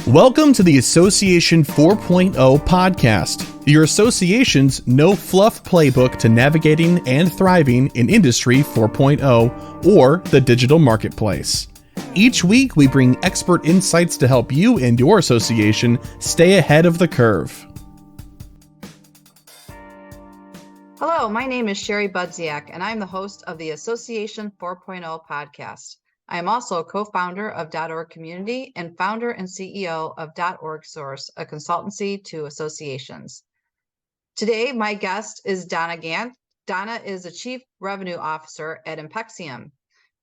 Welcome to the Association 4.0 podcast, your association's no-fluff playbook to navigating and thriving in Industry 4.0 or the digital marketplace. Each week, we bring expert insights to help you and your association stay ahead of the curve. Hello, my name is Sherry Budziak, and I'm the host of the Association 4.0 podcast. I am also a co-founder of .org Community and founder and CEO of .org Source, a consultancy to associations. Today, my guest is Donna GANDT. Donna is the Chief Revenue Officer at IMPEXIUM.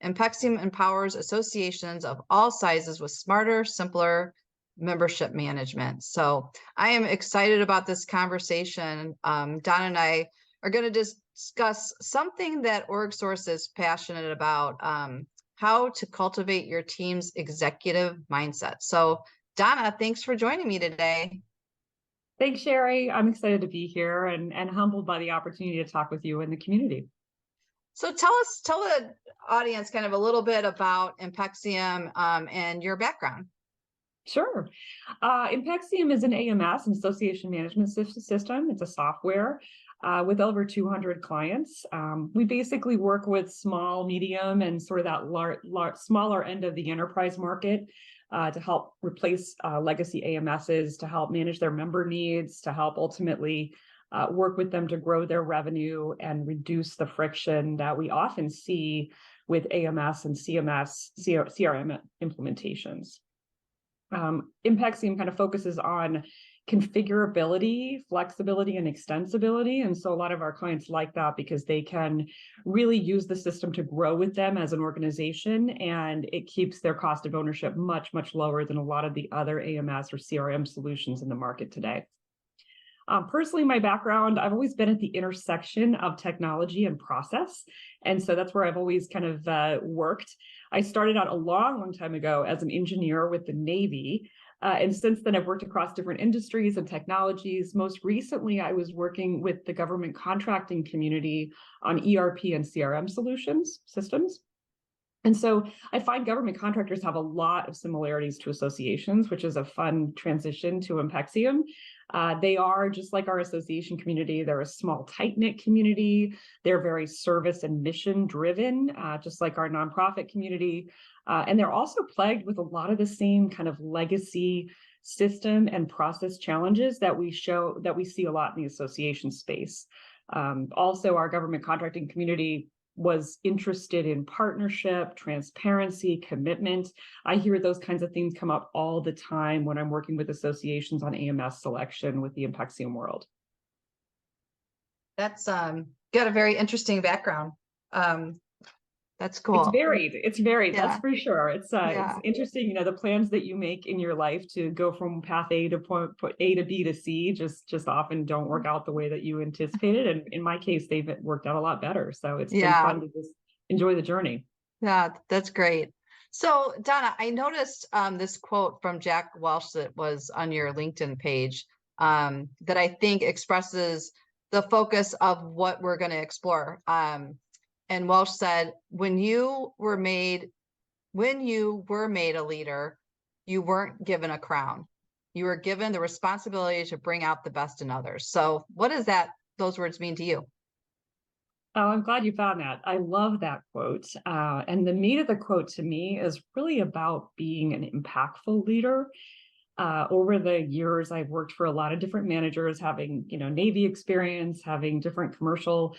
IMPEXIUM empowers associations of all sizes with smarter, simpler membership management. So I am excited about this conversation. Donna and I are going to discuss something that OrgSource is passionate about, how to cultivate your team's executive mindset. So Donna, thanks for joining me today. Thanks, Sherry. I'm excited to be here and humbled by the opportunity to talk with you and the community. So tell the audience kind of a little bit about IMPEXIUM and your background. Sure. IMPEXIUM is an AMS, an association management system. It's a software with over 200 clients. We basically work with small, medium, and sort of that smaller end of the enterprise market to help replace legacy AMSs, to help manage their member needs, to help ultimately work with them to grow their revenue and reduce the friction that we often see with AMS and CRM implementations. IMPEXIUM kind of focuses on configurability, flexibility, and extensibility. And so a lot of our clients like that because they can really use the system to grow with them as an organization, and it keeps their cost of ownership much, much lower than a lot of the other AMS or CRM solutions in the market today. Personally, my background, I've always been at the intersection of technology and process. And so that's where I've always kind of worked. I started out a long time ago as an engineer with the Navy. And since then, I've worked across different industries and technologies. Most recently, I was working with the government contracting community on ERP and CRM systems. And so I find government contractors have a lot of similarities to associations, which is a fun transition to IMPEXIUM. They are just like our association community. They're a small, tight-knit community. They're very service and mission driven, just like our nonprofit community. And they're also plagued with a lot of the same kind of legacy system and process challenges that we see a lot in the association space. Also, our government contracting community was interested in partnership, transparency, commitment. I hear those kinds of things come up all the time when I'm working with associations on AMS selection with the IMPEXIUM world. That's got a very interesting background. That's cool. It's varied. Yeah. That's for sure. It's interesting, the plans that you make in your life to go from path A to point A to B to C just often don't work out the way that you anticipated. And in my case, they've worked out a lot better. So it's been fun to just enjoy the journey. Yeah, that's great. So Donna, I noticed this quote from Jack Welch that was on your LinkedIn page that I think expresses the focus of what we're going to explore. And Welch said, when you were made a leader, you weren't given a crown. You were given the responsibility to bring out the best in others. So what does those words mean to you? Oh, I'm glad you found that. I love that quote. And the meat of the quote to me is really about being an impactful leader. Over the years, I've worked for a lot of different managers, having, Navy experience, having different commercial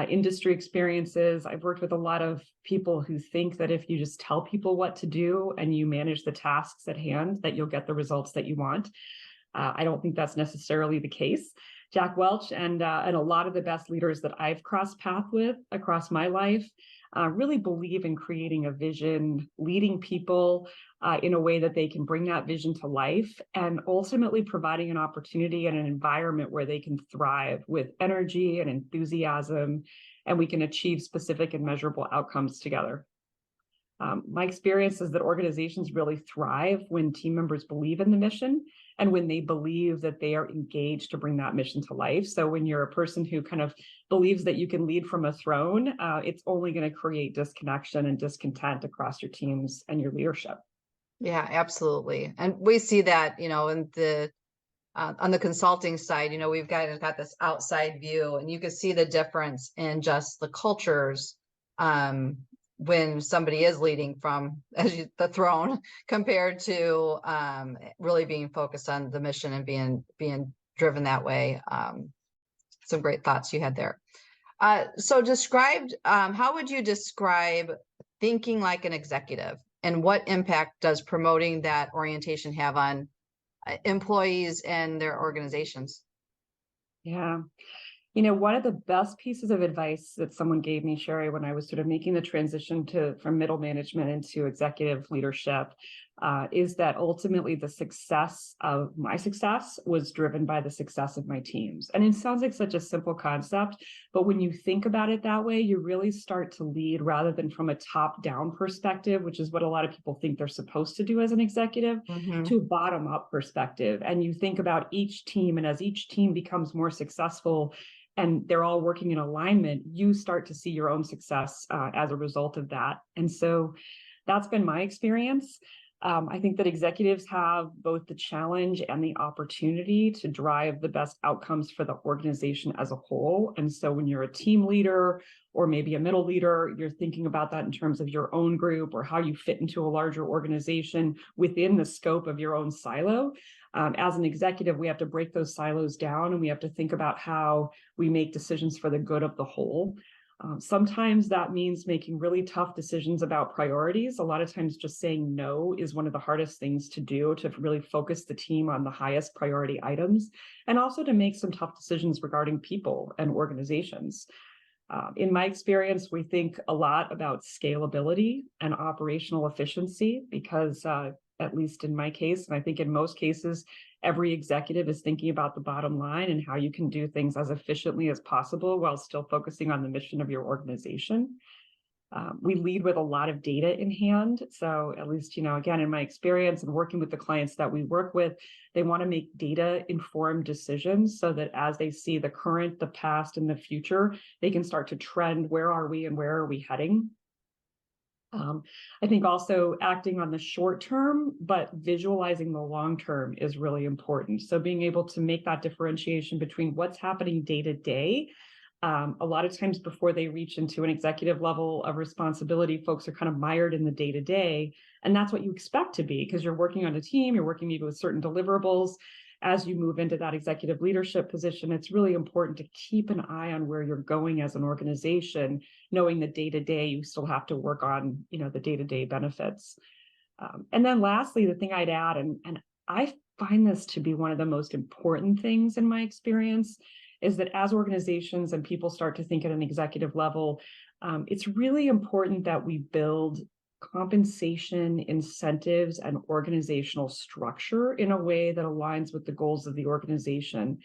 industry experiences. I've worked with a lot of people who think that if you just tell people what to do and you manage the tasks at hand, that you'll get the results that you want. I don't think that's necessarily the case. Jack Welch and a lot of the best leaders that I've crossed paths with across my life really believe in creating a vision, leading people in a way that they can bring that vision to life, and ultimately providing an opportunity and an environment where they can thrive with energy and enthusiasm, and we can achieve specific and measurable outcomes together. My experience is that organizations really thrive when team members believe in the mission and when they believe that they are engaged to bring that mission to life. So when you're a person who kind of believes that you can lead from a throne, it's only going to create disconnection and discontent across your teams and your leadership. Yeah, absolutely. And we see that, in the on the consulting side, we've got this outside view, and you can see the difference in just the cultures um, when somebody is leading from the throne compared to really being focused on the mission and being driven that way. Some great thoughts you had there. So how would you describe thinking like an executive, and what impact does promoting that orientation have on employees and their organizations? Yeah. One of the best pieces of advice that someone gave me, Sherry, when I was sort of making the transition from middle management into executive leadership, is that ultimately the success of my success was driven by the success of my teams. And it sounds like such a simple concept, but when you think about it that way, you really start to lead rather than from a top-down perspective, which is what a lot of people think they're supposed to do as an executive, to a bottom-up perspective. And you think about each team, and as each team becomes more successful, and they're all working in alignment, you start to see your own success as a result of that. And so that's been my experience. I think that executives have both the challenge and the opportunity to drive the best outcomes for the organization as a whole. And so when you're a team leader or maybe a middle leader, you're thinking about that in terms of your own group or how you fit into a larger organization within the scope of your own silo. As an executive, we have to break those silos down, and we have to think about how we make decisions for the good of the whole. Sometimes that means making really tough decisions about priorities. A lot of times just saying no is one of the hardest things to do, to really focus the team on the highest priority items, and also to make some tough decisions regarding people and organizations. In my experience, we think a lot about scalability and operational efficiency because at least in my case, and I think in most cases, every executive is thinking about the bottom line and how you can do things as efficiently as possible while still focusing on the mission of your organization. We lead with a lot of data in hand. So at least, again, in my experience and working with the clients that we work with, they want to make data-informed decisions so that as they see the current, the past, and the future, they can start to trend, where are we and where are we heading? I think also acting on the short term, but visualizing the long term is really important. So being able to make that differentiation between what's happening day to day. A lot of times before they reach into an executive level of responsibility, folks are kind of mired in the day to day. And that's what you expect to be, because you're working on a team, you're working maybe with certain deliverables. As you move into that executive leadership position, it's really important to keep an eye on where you're going as an organization, knowing that day to day you still have to work on, the day to day benefits. And then lastly, the thing I'd add, and I find this to be one of the most important things in my experience, is that as organizations and people start to think at an executive level, it's really important that we build compensation, incentives, and organizational structure in a way that aligns with the goals of the organization.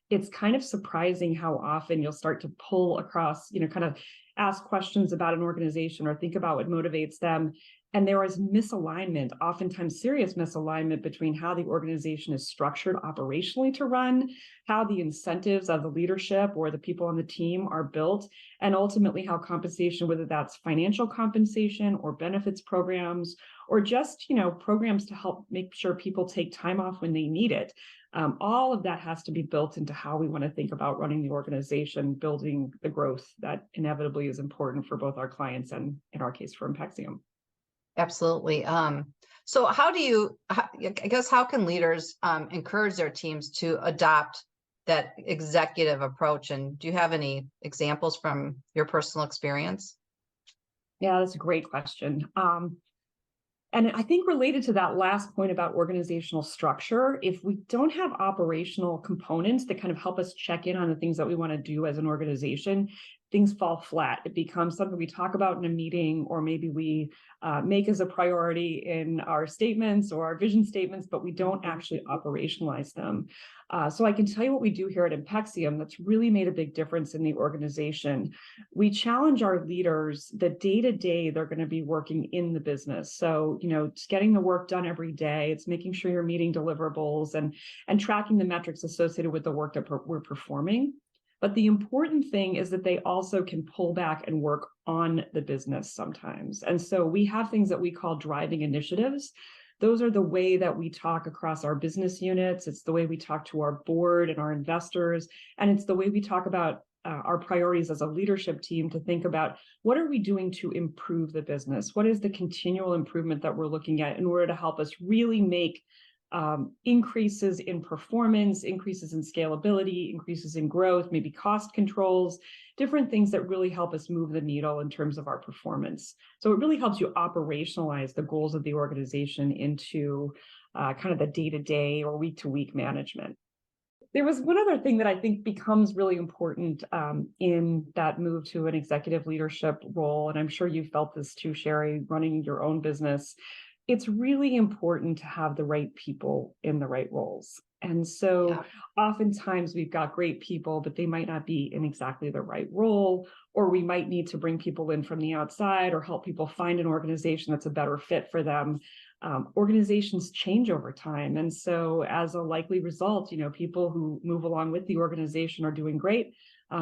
It's kind of surprising how often you'll start to pull across, kind of ask questions about an organization or think about what motivates them. And there is misalignment, oftentimes serious misalignment, between how the organization is structured operationally to run, how the incentives of the leadership or the people on the team are built, and ultimately how compensation, whether that's financial compensation or benefits programs, or just, programs to help make sure people take time off when they need it. All of that has to be built into how we want to think about running the organization, building the growth that inevitably is important for both our clients and, in our case, for IMPEXIUM. Absolutely. So how can leaders encourage their teams to adopt that executive approach? And do you have any examples from your personal experience? Yeah, that's a great question. And I think related to that last point about organizational structure, if we don't have operational components that kind of help us check in on the things that we want to do as an organization, things fall flat. It becomes something we talk about in a meeting, or maybe we make as a priority in our statements or our vision statements, but we don't actually operationalize them. So I can tell you what we do here at IMPEXIUM that's really made a big difference in the organization. We challenge our leaders that day to day they're going to be working in the business. So, it's getting the work done every day. It's making sure you're meeting deliverables and tracking the metrics associated with the work that we're performing. But the important thing is that they also can pull back and work on the business sometimes. And so we have things that we call driving initiatives. those are the way that we talk across our business units. It's the way we talk to our board and our investors. And it's the way we talk about our priorities as a leadership team to think about what are we doing to improve the business? What is the continual improvement that we're looking at in order to help us really make increases in performance, increases in scalability, increases in growth, maybe cost controls, different things that really help us move the needle in terms of our performance. So it really helps you operationalize the goals of the organization into kind of the day-to-day or week-to-week management. There was one other thing that I think becomes really important in that move to an executive leadership role, and I'm sure you felt this too, Sherry, running your own business. It's really important to have the right people in the right roles. And so oftentimes we've got great people, but they might not be in exactly the right role, or we might need to bring people in from the outside or help people find an organization that's a better fit for them. Organizations change over time. And so as a likely result, people who move along with the organization are doing great.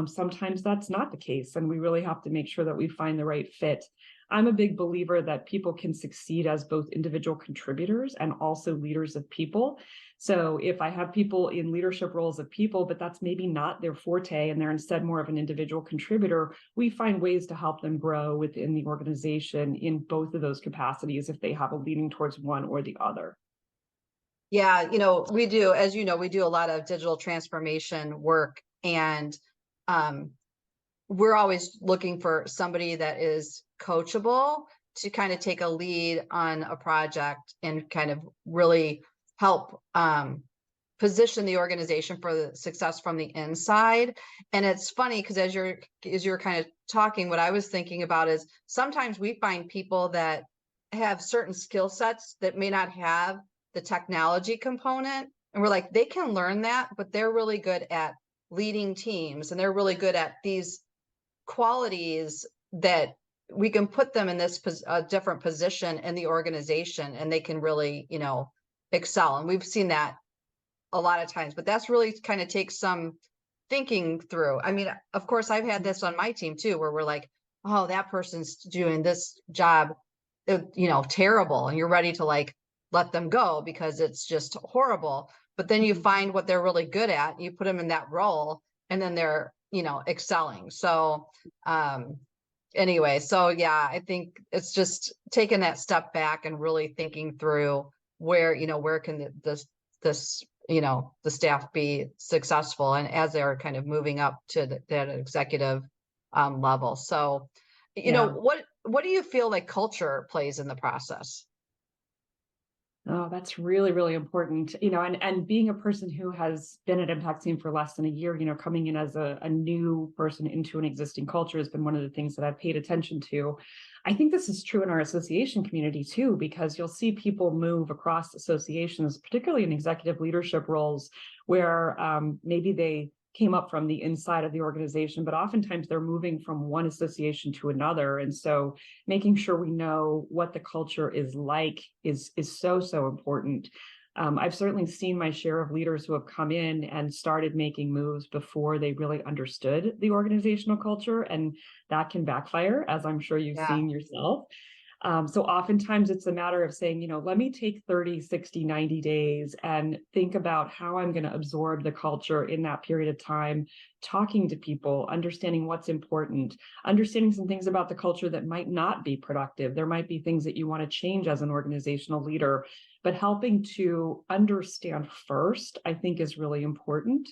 Sometimes that's not the case. And we really have to make sure that we find the right fit. I'm a big believer that people can succeed as both individual contributors and also leaders of people. So if I have people in leadership roles of people, but that's maybe not their forte and they're instead more of an individual contributor, we find ways to help them grow within the organization in both of those capacities if they have a leaning towards one or the other. Yeah, we do, as you know, we do a lot of digital transformation work, and we're always looking for somebody that is coachable to kind of take a lead on a project and kind of really help position the organization for the success from the inside. And it's funny because as you're kind of talking, what I was thinking about is sometimes we find people that have certain skill sets that may not have the technology component, and we're like, they can learn that, but they're really good at leading teams, and they're really good at these qualities that we can put them in this different position in the organization, and they can really, excel. And we've seen that a lot of times, but that's really kind of takes some thinking through. I mean, of course, I've had this on my team too, where we're like, oh, that person's doing this job, terrible. And you're ready to like let them go because it's just horrible. But then you find what they're really good at, you put them in that role, and then they're, excelling. So, anyway, so yeah, I think it's just taking that step back and really thinking through where can the staff be successful, and as they're kind of moving up to that executive level. So, what do you feel like culture plays in the process? Oh, that's really, really important, and being a person who has been at IMPEXIUM for less than a year, coming in as a new person into an existing culture has been one of the things that I've paid attention to. I think this is true in our association community too, because you'll see people move across associations, particularly in executive leadership roles, where maybe they came up from the inside of the organization, but oftentimes they're moving from one association to another. And so making sure we know what the culture is like is so, so important. I've certainly seen my share of leaders who have come in and started making moves before they really understood the organizational culture, and that can backfire, as I'm sure you've seen yourself. So oftentimes it's a matter of saying, let me take 30, 60, 90 days and think about how I'm going to absorb the culture in that period of time, talking to people, understanding what's important, understanding some things about the culture that might not be productive. There might be things that you want to change as an organizational leader, but helping to understand first, I think, is really important.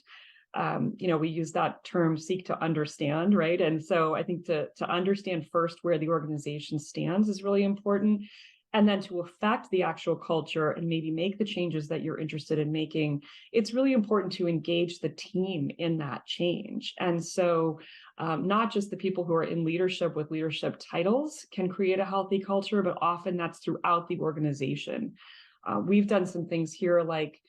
We use that term, seek to understand, right? And so I think to understand first where the organization stands is really important. And then to affect the actual culture and maybe make the changes that you're interested in making, it's really important to engage the team in that change. And so not just the people who are in leadership with leadership titles can create a healthy culture, but often that's throughout the organization. We've done some things here like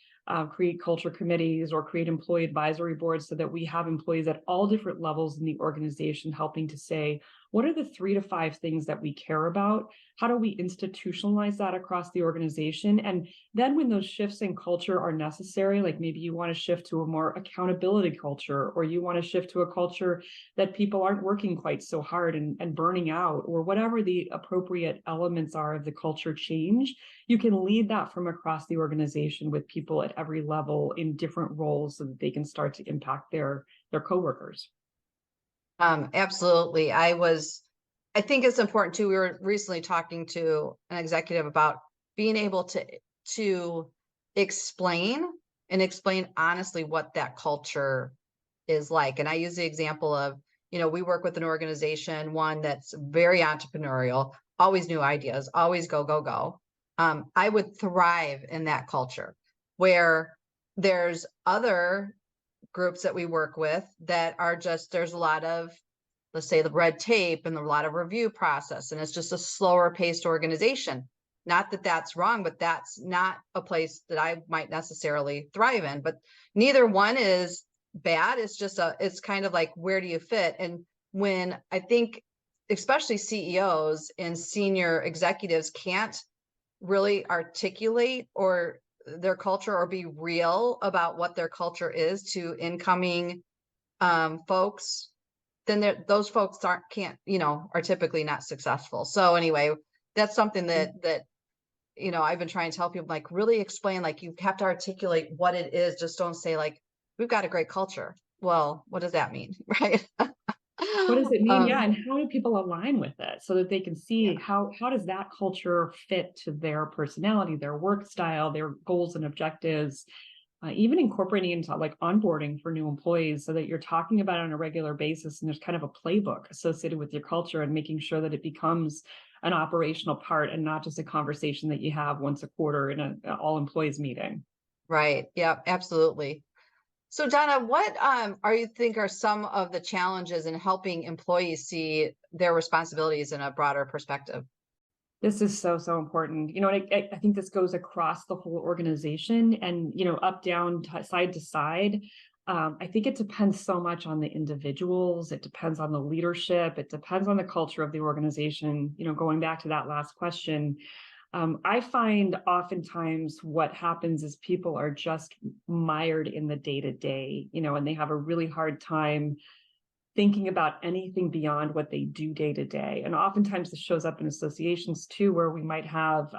create culture committees or create employee advisory boards so that we have employees at all different levels in the organization helping to say, what are the 3 to 5 things that we care about? How do we institutionalize that across the organization? And then when those shifts in culture are necessary, like maybe you want to shift to a more accountability culture, or you want to shift to a culture that people aren't working quite so hard and burning out, or whatever the appropriate elements are of the culture change, you can lead that from across the organization with people at every level in different roles so that they can start to impact their coworkers. Absolutely. I think it's important too. We were recently talking to an executive about being able to explain honestly what that culture is like. And I use the example of, we work with an organization, one that's very entrepreneurial, always new ideas, always go, go, go. I would thrive in that culture where there's other groups that we work with that are just, there's a lot of, let's say, the red tape and a lot of review process, and it's just a slower paced organization. Not that that's wrong, but that's not a place that I might necessarily thrive in. But neither one is bad. It's just it's kind of like, where do you fit? And when I think especially CEOs and senior executives can't really articulate or their culture or be real about what their culture is to incoming folks, then those folks are typically not successful. So anyway, that's something that I've been trying to tell people, like, really explain, like, you have to articulate what it is. Just don't say, like, we've got a great culture. Well, what does that mean? Right. What does it mean? Yeah. And how do people align with it so that they can see how does that culture fit to their personality, their work style, their goals and objectives, even incorporating into like onboarding for new employees so that you're talking about it on a regular basis. And there's kind of a playbook associated with your culture and making sure that it becomes an operational part and not just a conversation that you have once a quarter in an all employees meeting. Right. Yeah, absolutely. So Donna, what are some of the challenges in helping employees see their responsibilities in a broader perspective? This is so, so important. And I think this goes across the whole organization and, up, down, side to side. I think it depends so much on the individuals. It depends on the leadership. It depends on the culture of the organization. Going back to that last question, I find oftentimes what happens is people are just mired in the day-to-day, and they have a really hard time thinking about anything beyond what they do day to day. And oftentimes this shows up in associations too, where we might have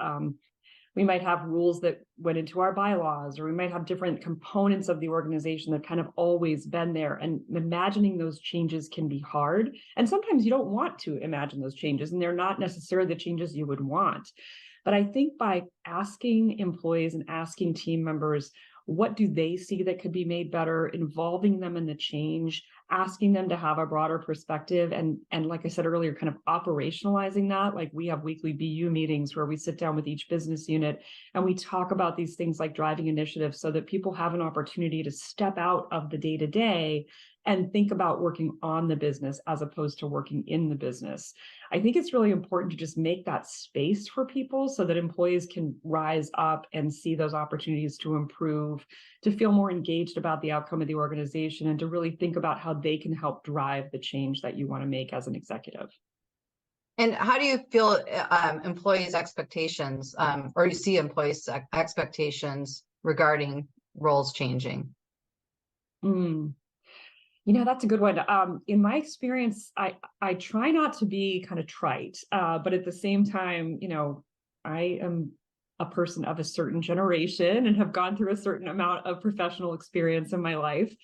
rules that went into our bylaws, or we might have different components of the organization that kind of always been there. And imagining those changes can be hard. And sometimes you don't want to imagine those changes, and they're not necessarily the changes you would want. But I think by asking employees and asking team members, what do they see that could be made better, involving them in the change, asking them to have a broader perspective, and like I said earlier, kind of operationalizing that. Like, we have weekly BU meetings where we sit down with each business unit and we talk about these things like driving initiatives so that people have an opportunity to step out of the day-to-day and think about working on the business as opposed to working in the business. I think it's really important to just make that space for people so that employees can rise up and see those opportunities to improve, to feel more engaged about the outcome of the organization, and to really think about how they can help drive the change that you want to make as an executive. And how do you feel employees' expectations, or you see employees' expectations regarding roles changing? That's a good one. In my experience, I try not to be kind of trite, but at the same time, I am a person of a certain generation and have gone through a certain amount of professional experience in my life.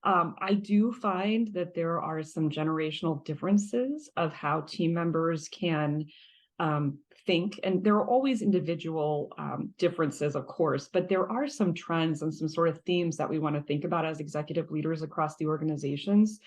I do find that there are some generational differences of how team members can think, and there are always individual differences, of course, but there are some trends and some sort of themes that we want to think about as executive leaders across the organizations.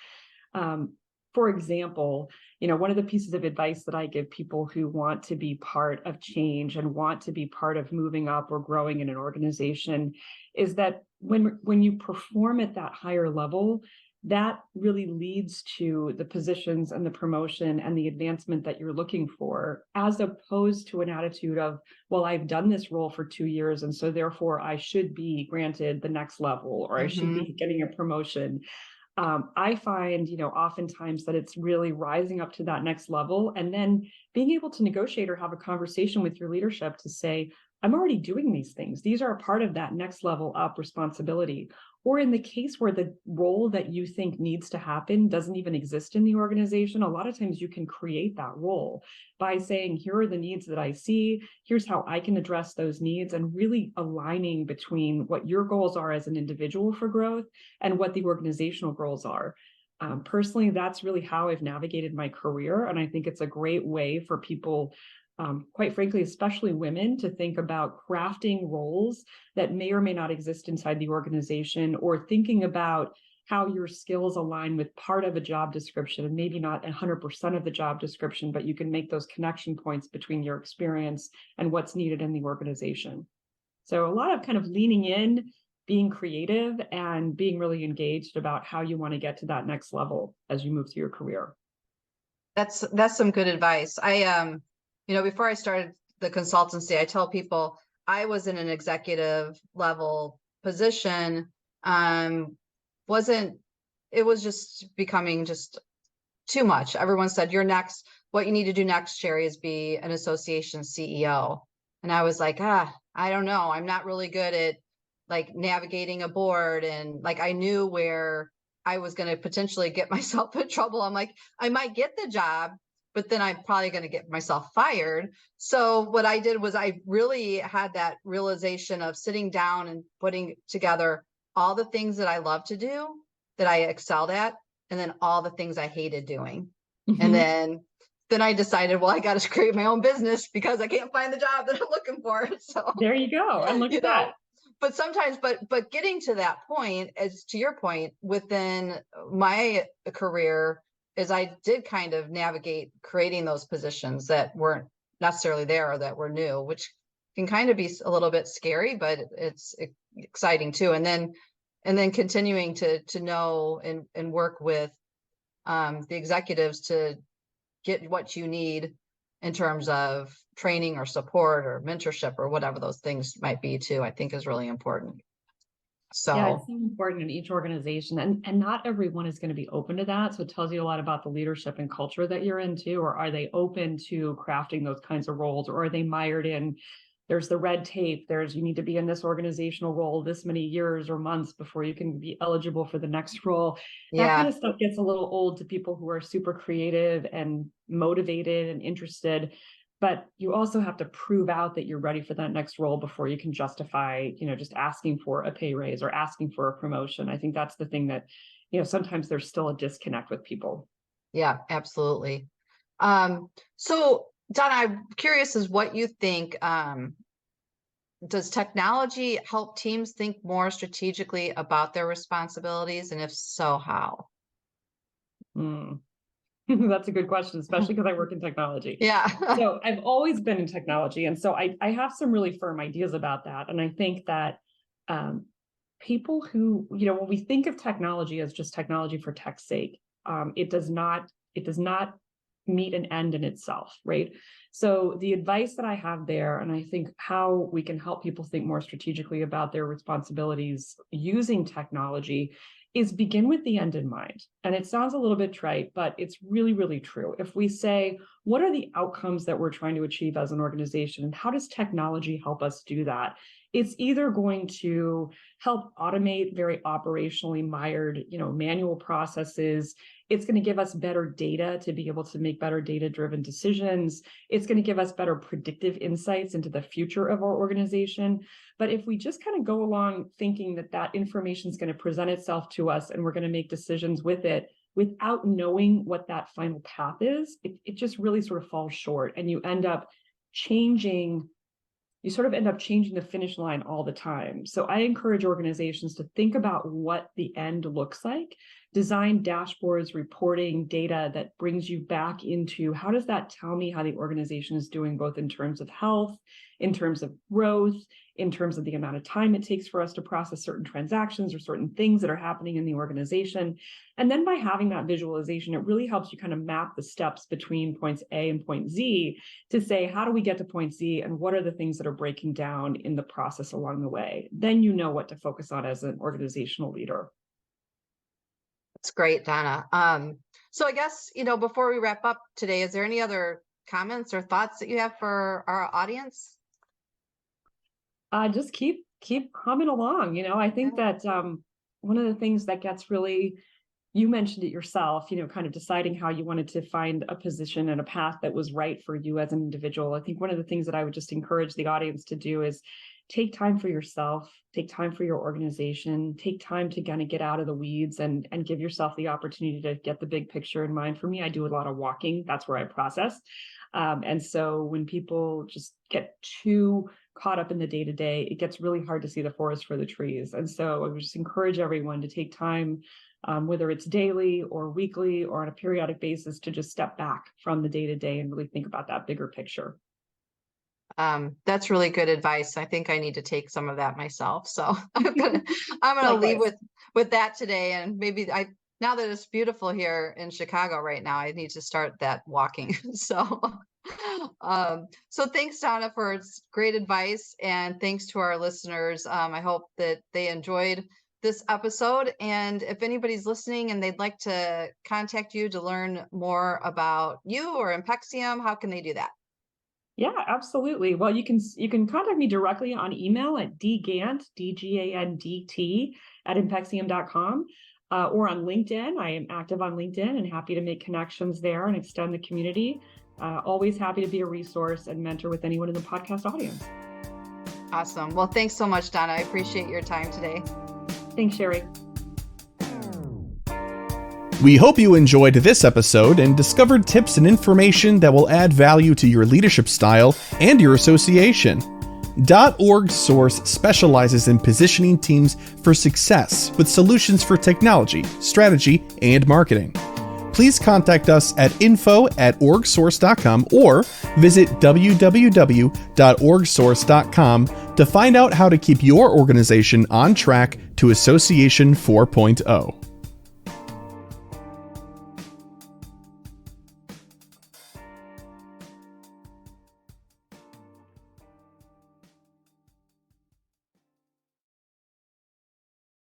For example, one of the pieces of advice that I give people who want to be part of change and want to be part of moving up or growing in an organization is that when you perform at that higher level, that really leads to the positions and the promotion and the advancement that you're looking for, as opposed to an attitude of, well, I've done this role for 2 years, and so therefore I should be granted the next level, or I should be getting a promotion. I find, oftentimes that it's really rising up to that next level and then being able to negotiate or have a conversation with your leadership to say, I'm already doing these things. These are a part of that next level up responsibility. Or in the case where the role that you think needs to happen doesn't even exist in the organization, a lot of times you can create that role by saying, here are the needs that I see, here's how I can address those needs, and really aligning between what your goals are as an individual for growth and what the organizational goals are. Personally, that's really how I've navigated my career. And I think it's a great way for people, quite frankly, especially women, to think about crafting roles that may or may not exist inside the organization, or thinking about how your skills align with part of a job description, and maybe not 100% of the job description, but you can make those connection points between your experience and what's needed in the organization. So a lot of kind of leaning in, being creative, and being really engaged about how you want to get to that next level as you move through your career. That's some good advice. Before I started the consultancy, I tell people I was in an executive level position. It was just becoming just too much. Everyone said, what you need to do next, Sherry, is be an association CEO. And I was like, I don't know. I'm not really good at like navigating a board. And like, I knew where I was going to potentially get myself in trouble. I'm like, I might get the job, but then I'm probably going to get myself fired. So what I did was I really had that realization of sitting down and putting together all the things that I love to do, that I excelled at, and then all the things I hated doing. Mm-hmm. And then I decided, well, I got to create my own business because I can't find the job that I'm looking for. So there you go. And look at that. But sometimes, but getting to that point, as to your point, within my career, is I did kind of navigate creating those positions that weren't necessarily there or that were new, which can kind of be a little bit scary, but it's exciting too. And then continuing to know and work with the executives to get what you need in terms of training or support or mentorship or whatever those things might be too, I think is really important. So yeah, it's so important in each organization, and not everyone is going to be open to that. So it tells you a lot about the leadership and culture that you're into, or are they open to crafting those kinds of roles, or are they mired in, there's the red tape, you need to be in this organizational role this many years or months before you can be eligible for the next role. That kind of stuff gets a little old to people who are super creative and motivated and interested. But you also have to prove out that you're ready for that next role before you can justify, just asking for a pay raise or asking for a promotion. I think that's the thing that, sometimes there's still a disconnect with people. Yeah, absolutely. So Donna, I'm curious as what you think, does technology help teams think more strategically about their responsibilities? And if so, how? That's a good question, especially because I work in technology. Yeah. So I've always been in technology. And so I have some really firm ideas about that. And I think that people who, when we think of technology as just technology for tech's sake, it does not meet an end in itself, right? So the advice that I have there, and I think how we can help people think more strategically about their responsibilities using technology, is begin with the end in mind. And it sounds a little bit trite, but it's really, really true. If we say, what are the outcomes that we're trying to achieve as an organization, and how does technology help us do that? It's either going to help automate very operationally mired, manual processes. It's going to give us better data to be able to make better data-driven decisions. It's going to give us better predictive insights into the future of our organization. But if we just kind of go along thinking that information is going to present itself to us and we're going to make decisions with it without knowing what that final path is, it just really sort of falls short, and you end up changing the finish line all the time. So I encourage organizations to think about what the end looks like, design dashboards, reporting, data that brings you back into, how does that tell me how the organization is doing, both in terms of health, in terms of growth, in terms of the amount of time it takes for us to process certain transactions or certain things that are happening in the organization. And then by having that visualization, it really helps you kind of map the steps between points A and point Z to say, how do we get to point Z, and what are the things that are breaking down in the process along the way? Then you know what to focus on as an organizational leader. That's great, Donna. So I guess, before we wrap up today, is there any other comments or thoughts that you have for our audience? Just keep humming along. I think that one of the things that gets really, you mentioned it yourself, kind of deciding how you wanted to find a position and a path that was right for you as an individual. I think one of the things that I would just encourage the audience to do is take time for yourself, take time for your organization, take time to kind of get out of the weeds and give yourself the opportunity to get the big picture in mind. For me, I do a lot of walking. That's where I process. And so when people just get too caught up in the day-to-day, it gets really hard to see the forest for the trees. And so I would just encourage everyone to take time, whether it's daily or weekly or on a periodic basis, to just step back from the day-to-day and really think about that bigger picture. That's really good advice. I think I need to take some of that myself. So I'm gonna leave with that today. And maybe now that it's beautiful here in Chicago right now, I need to start that walking. So thanks, Donna, for great advice, and thanks to our listeners. I hope that they enjoyed this episode. And if anybody's listening and they'd like to contact you to learn more about you or IMPEXIUM, how can they do that? Yeah, absolutely. Well, you can contact me directly on email at dgandt, DGANDT @impexium.com, or on LinkedIn. I am active on LinkedIn and happy to make connections there and extend the community. Always happy to be a resource and mentor with anyone in the podcast audience. Awesome. Well, thanks so much, Donna. I appreciate your time today. Thanks, Sherry. We hope you enjoyed this episode and discovered tips and information that will add value to your leadership style and your association. .org Source specializes in positioning teams for success with solutions for technology, strategy, and marketing. Please contact us at info@orgsource.com or visit www.orgsource.com to find out how to keep your organization on track to Association 4.0.